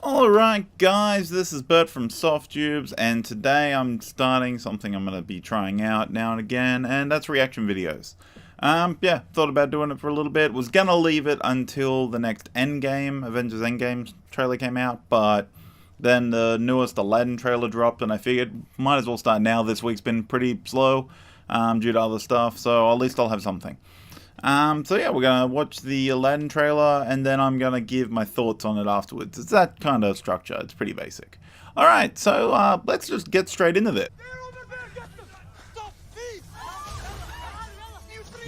Alright guys, this is Burt from SoftTubes, and today I'm starting something I'm going to be trying out now and again, and that's reaction videos. Yeah, thought about doing it for a little bit, was going to leave it until the next Endgame, Avengers Endgame trailer came out, but then the newest Aladdin trailer dropped, and I figured might as well start now. This week's been pretty slow due to other stuff, so at least I'll have something. So yeah, we're gonna watch the Aladdin trailer, and then I'm gonna give my thoughts on it afterwards. It's that kind of structure. It's pretty basic. Alright, so let's just get straight into this.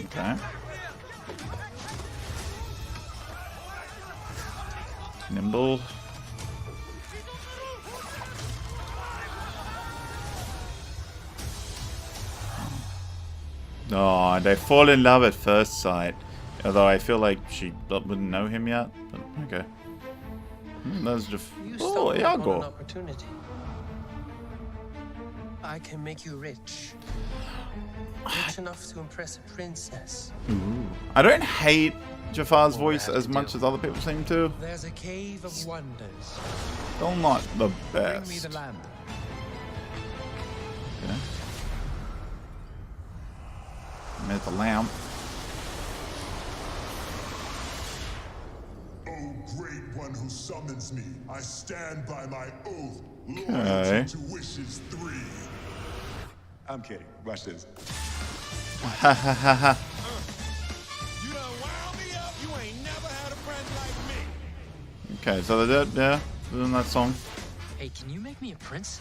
Okay. Nimble. Oh, they fall in love at first sight. Although I feel like she wouldn't know him yet. But okay. That's just. Oh, Iago. I can make you rich. Rich enough to impress a princess. Ooh. I don't hate Jafar's voice as much as other people seem to. There's a cave of wonders. Still not the best. Bring me the lamp. Okay. There's the lamp. Oh, great one who summons me, I stand by my oath, Okay. loyalty to wishes 3. I'm kidding. Watch this. Ha ha ha ha. You done wound me up. You ain't never had a friend like me. Okay, so they're dead, yeah, doing that song. Hey, can you make me a prince?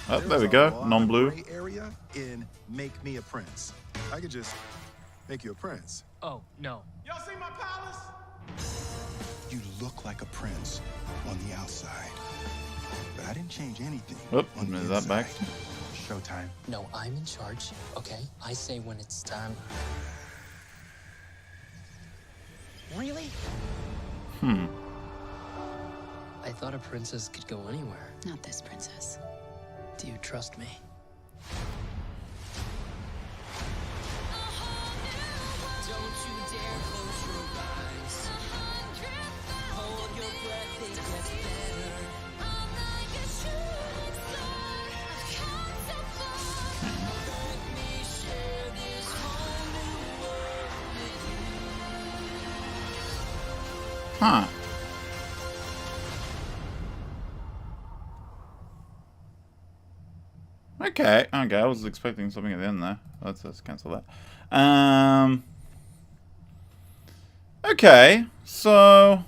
Oh, there we go, non-blue. Gray area in Make Me a Prince. I could just make you a prince. Oh, no. Y'all see my palace? You look like a prince on the outside, but I didn't change anything. Oop, on the is that back? inside. Showtime. No, I'm in charge, okay? I say when it's time. Really? I thought a princess could go anywhere. Not this princess. Do you trust me? Huh. Okay, I was expecting something at the end there. Let's cancel that. Okay, so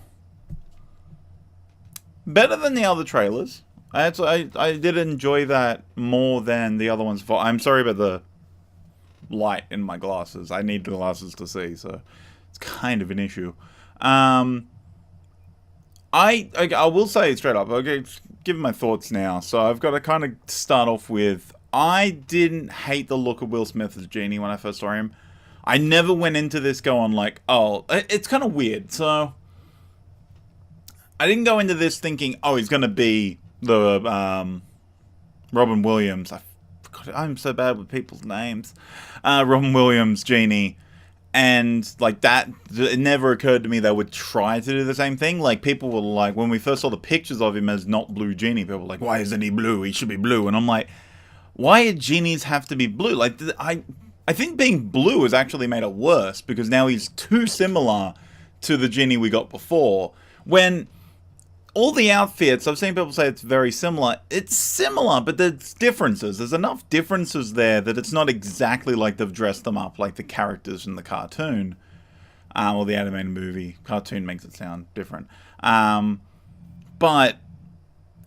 better than the other trailers. I did enjoy that more than the other ones. I'm sorry about the light in my glasses. I need the glasses to see, so it's kind of an issue. I will say straight up, okay, give my thoughts now. So I've got to kind of start off with, I didn't hate the look of Will Smith as Genie when I first saw him. I never went into this going like, oh, it's kind of weird. So I didn't go into this thinking, oh, he's going to be the Robin Williams. I'm so bad with people's names. Robin Williams Genie. And, like, that, it never occurred to me they would try to do the same thing. Like, people were like, when we first saw the pictures of him as not blue Genie, people were like, why isn't he blue? He should be blue. And I'm like, why do genies have to be blue? Like, I think being blue has actually made it worse, because now he's too similar to the Genie we got before. When all the outfits, I've seen people say it's very similar. It's similar, but there's differences. There's enough differences there that it's not exactly like they've dressed them up like the characters in the cartoon. Or the animated movie. Cartoon makes it sound different. But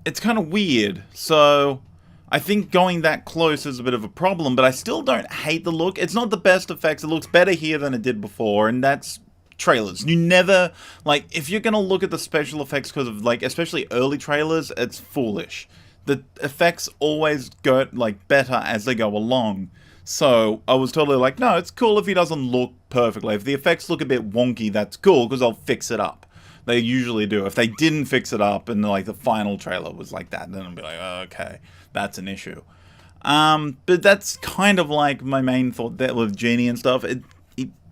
it's kind of weird. So I think going that close is a bit of a problem, but I still don't hate the look. It's not the best effects. It looks better here than it did before, and that's trailers. You never, like, if you're gonna look at the special effects because of, like, especially early trailers, it's foolish. The effects always go, like, better as they go along. So I was totally like, no, it's cool if he doesn't look perfectly. If the effects look a bit wonky, that's cool, because I'll fix it up. They usually do. If they didn't fix it up and, like, the final trailer was like that, then I'd be like, oh, okay, that's an issue. But that's kind of like my main thought there with Genie and stuff. It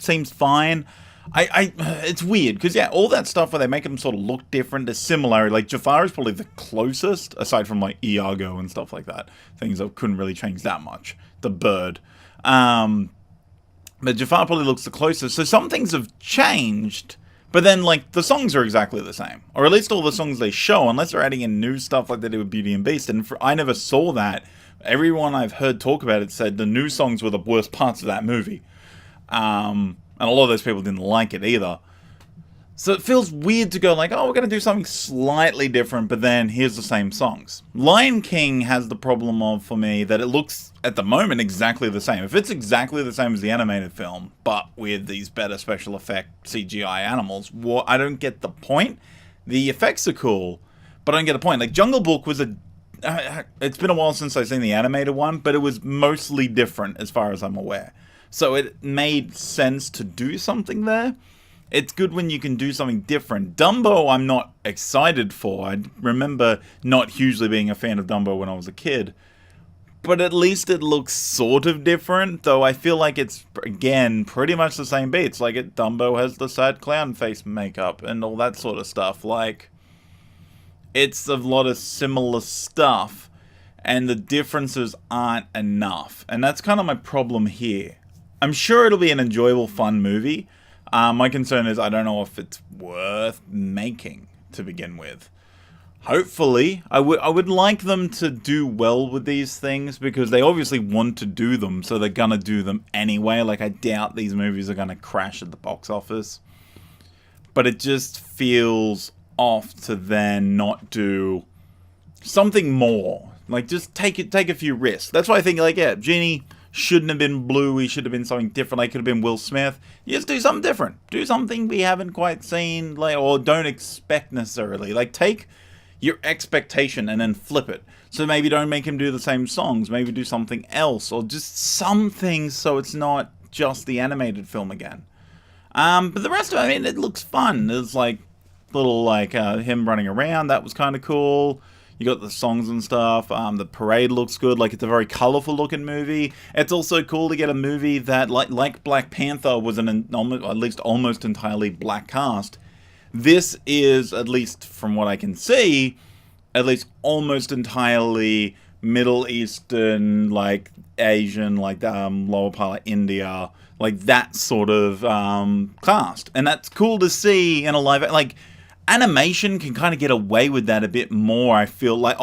seems fine. It's weird because yeah, all that stuff where they make them sort of look different, they're similar. Like Jafar is probably the closest, aside from like Iago and stuff like that. Things that couldn't really change that much. The bird, but Jafar probably looks the closest. So some things have changed, but then like the songs are exactly the same, or at least all the songs they show, unless they're adding in new stuff like they did with Beauty and Beast. And I never saw that. Everyone I've heard talk about it said the new songs were the worst parts of that movie. And a lot of those people didn't like it either. So it feels weird to go like, oh, we're going to do something slightly different, but then here's the same songs. Lion King has the problem of, for me, that it looks, at the moment, exactly the same. If it's exactly the same as the animated film, but with these better special effect CGI animals, I don't get the point. The effects are cool, but I don't get the point. Like, Jungle Book was it's been a while since I've seen the animated one, but it was mostly different as far as I'm aware. So it made sense to do something there. It's good when you can do something different. Dumbo I'm not excited for. I remember not hugely being a fan of Dumbo when I was a kid. But at least it looks sort of different, though I feel like it's, again, pretty much the same beats. Like, Dumbo has the sad clown face makeup and all that sort of stuff. Like, it's a lot of similar stuff, and the differences aren't enough. And that's kind of my problem here. I'm sure it'll be an enjoyable, fun movie. My concern is I don't know if it's worth making to begin with. Hopefully, I would like them to do well with these things, because they obviously want to do them, so they're gonna do them anyway. Like, I doubt these movies are gonna crash at the box office. But it just feels off to then not do something more. Like, just take a few risks. That's why I think, like, yeah, Genie shouldn't have been blue. He should have been something different. Like, could have been Will Smith. You just do something different. Do something we haven't quite seen, like, or don't expect necessarily. Like, take your expectation and then flip it. So maybe don't make him do the same songs. Maybe do something else, or just something so it's not just the animated film again. But the rest of it, I mean, it looks fun. There's like little like him running around. That was kind of cool. You got the songs and stuff. The parade looks good. Like, it's a very colorful looking movie. It's also cool to get a movie that, like Black Panther, was at least almost entirely black cast. This is, at least from what I can see, at least almost entirely Middle Eastern, like Asian, like lower part of India, like that sort of cast. And that's cool to see in a live, like, animation can kind of get away with that a bit more, I feel like.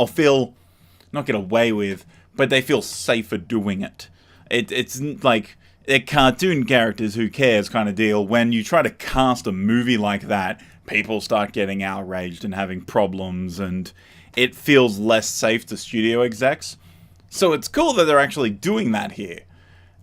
Not get away with, but they feel safer doing it. It's like, they're cartoon characters, who cares kind of deal. When you try to cast a movie like that, people start getting outraged and having problems, and it feels less safe to studio execs. So it's cool that they're actually doing that here.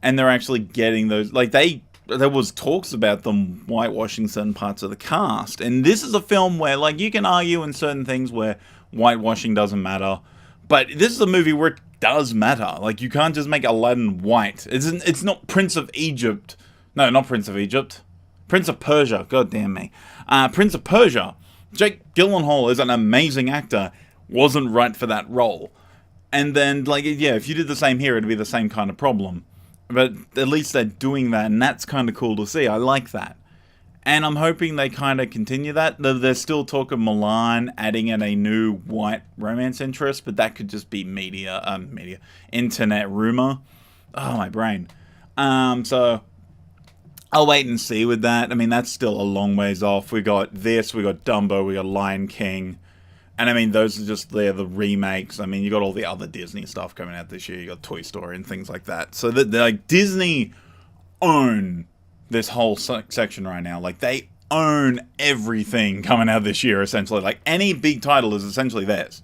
And they're actually getting those, like, there was talks about them whitewashing certain parts of the cast. And this is a film where, like, you can argue in certain things where whitewashing doesn't matter. But this is a movie where it does matter. Like, you can't just make Aladdin white. It's not Prince of Egypt. No, not Prince of Egypt. Prince of Persia. God damn me. Prince of Persia. Jake Gyllenhaal is an amazing actor. Wasn't right for that role. And then, like, yeah, if you did the same here, it'd be the same kind of problem. But at least they're doing that, and that's kind of cool to see. I like that. And I'm hoping they kind of continue that. There's still talk of Milan adding in a new white romance interest, but that could just be internet rumor. Oh, my brain. So I'll wait and see with that. I mean, that's still a long ways off. We got this, we got Dumbo, we got Lion King. And I mean, those are just the remakes. I mean, you got all the other Disney stuff coming out this year. You got Toy Story and things like that. So like, Disney own this whole section right now. Like, they own everything coming out this year, essentially. Like, any big title is essentially theirs.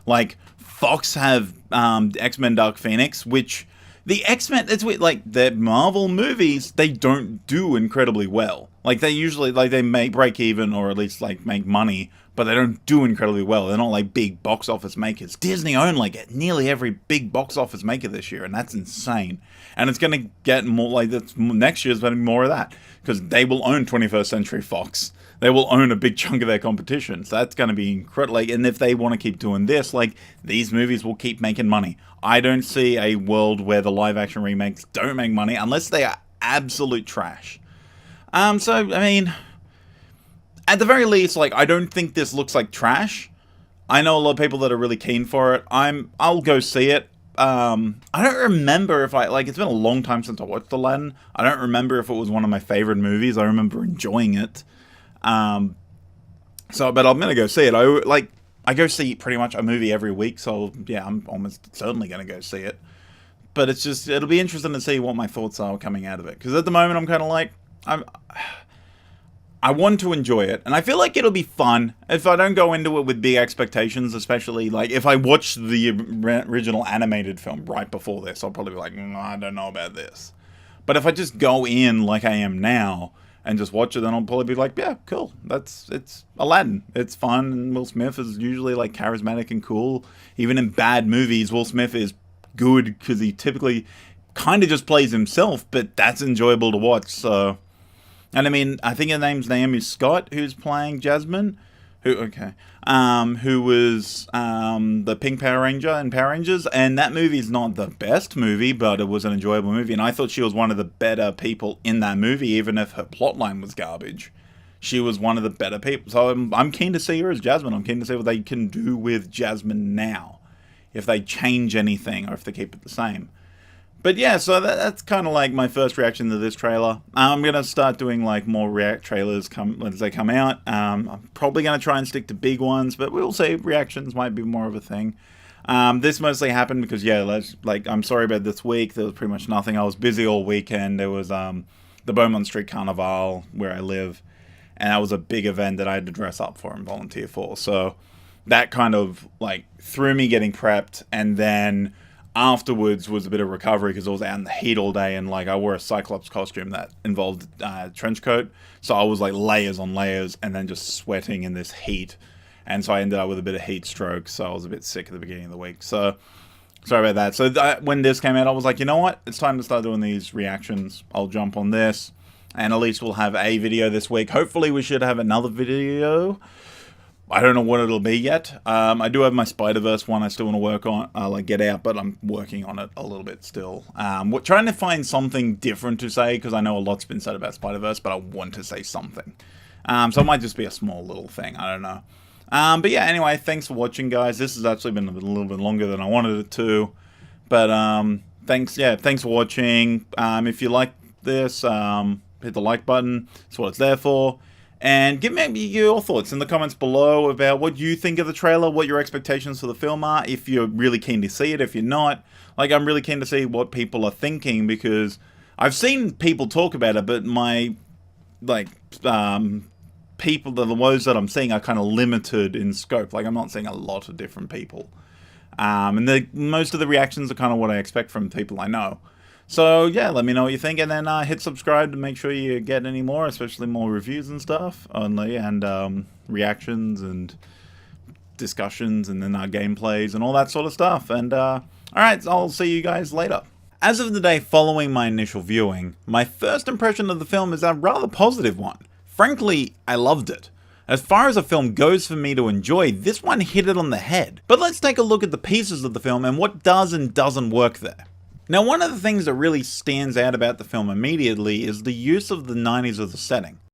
Like, Fox have X-Men Dark Phoenix, which the X-Men, it's weird, like, the Marvel movies, they don't do incredibly well. Like, they usually, like, they may break even, or at least, like, make money, but they don't do incredibly well. They're not, like, big box office makers. Disney own, like, nearly every big box office maker this year, and that's insane. And it's going to get more, like, next year's going to be more of that, because they will own 21st Century Fox. They will own a big chunk of their competition. So that's going to be incredible. Like, and if they want to keep doing this, like, these movies will keep making money. I don't see a world where the live-action remakes don't make money, unless they are absolute trash. So, I mean, at the very least, like, I don't think this looks like trash. I know a lot of people that are really keen for it. I'll go see it. I don't remember if it's been a long time since I watched Aladdin. I don't remember if it was one of my favorite movies. I remember enjoying it. But I'm gonna go see it. I go see pretty much a movie every week, so yeah, I'm almost certainly gonna go see it. But it'll be interesting to see what my thoughts are coming out of it. Because at the moment, I'm kind of like, I want to enjoy it, and I feel like it'll be fun if I don't go into it with big expectations, especially like if I watch the original animated film right before this, I'll probably be like, I don't know about this. But if I just go in like I am now and just watch it, then I'll probably be like, yeah, cool. It's Aladdin. It's fun, and Will Smith is usually like charismatic and cool. Even in bad movies, Will Smith is good because he typically kind of just plays himself, but that's enjoyable to watch, so... And I mean, I think her name's Naomi Scott, who's playing Jasmine, who was the Pink Power Ranger in Power Rangers, and that movie's not the best movie, but it was an enjoyable movie, and I thought she was one of the better people in that movie, even if her plotline was garbage. She was one of the better people, so I'm keen to see her as Jasmine. I'm keen to see what they can do with Jasmine now, if they change anything, or if they keep it the same. But yeah, so that's kind of like my first reaction to this trailer. I'm going to start doing like more react trailers as they come out. I'm probably going to try and stick to big ones, but we'll see. Reactions might be more of a thing. This mostly happened because, yeah, I'm sorry about this week. There was pretty much nothing. I was busy all weekend. There was the Beaumont Street Carnival where I live, and that was a big event that I had to dress up for and volunteer for. So that kind of like threw me getting prepped, and then... afterwards was a bit of recovery because I was out in the heat all day, and like I wore a Cyclops costume that involved a trench coat, so I was like layers on layers and then just sweating in this heat, and so I ended up with a bit of heat stroke, so I was a bit sick at the beginning of the week, so sorry about that. So when this came out, I was like, you know what, it's time to start doing these reactions. I'll jump on this, and at least we'll have a video this week. Hopefully we should have another video. I don't know what it'll be yet. I do have my Spider-Verse one I still want to work on, get out, but I'm working on it a little bit still. We're trying to find something different to say, because I know a lot's been said about Spider-Verse, but I want to say something. So it might just be a small little thing, I don't know. But yeah, anyway, thanks for watching, guys. This has actually been a little bit longer than I wanted it to. But thanks for watching. If you like this, hit the like button. That's what it's there for. And give me your thoughts in the comments below about what you think of the trailer, what your expectations for the film are, if you're really keen to see it, if you're not. Like, I'm really keen to see what people are thinking, because I've seen people talk about it, but my, people, the ones that I'm seeing are kind of limited in scope. Like, I'm not seeing a lot of different people. And most of the reactions are kind of what I expect from people I know. So, yeah, let me know what you think, and then hit subscribe to make sure you get any more, especially more reviews and stuff, and reactions and discussions, and then gameplays and all that sort of stuff. And, alright, I'll see you guys later. As of the day following my initial viewing, my first impression of the film is a rather positive one. Frankly, I loved it. As far as a film goes for me to enjoy, this one hit it on the head. But let's take a look at the pieces of the film and what does and doesn't work there. Now, one of the things that really stands out about the film immediately is the use of the 90s as a setting.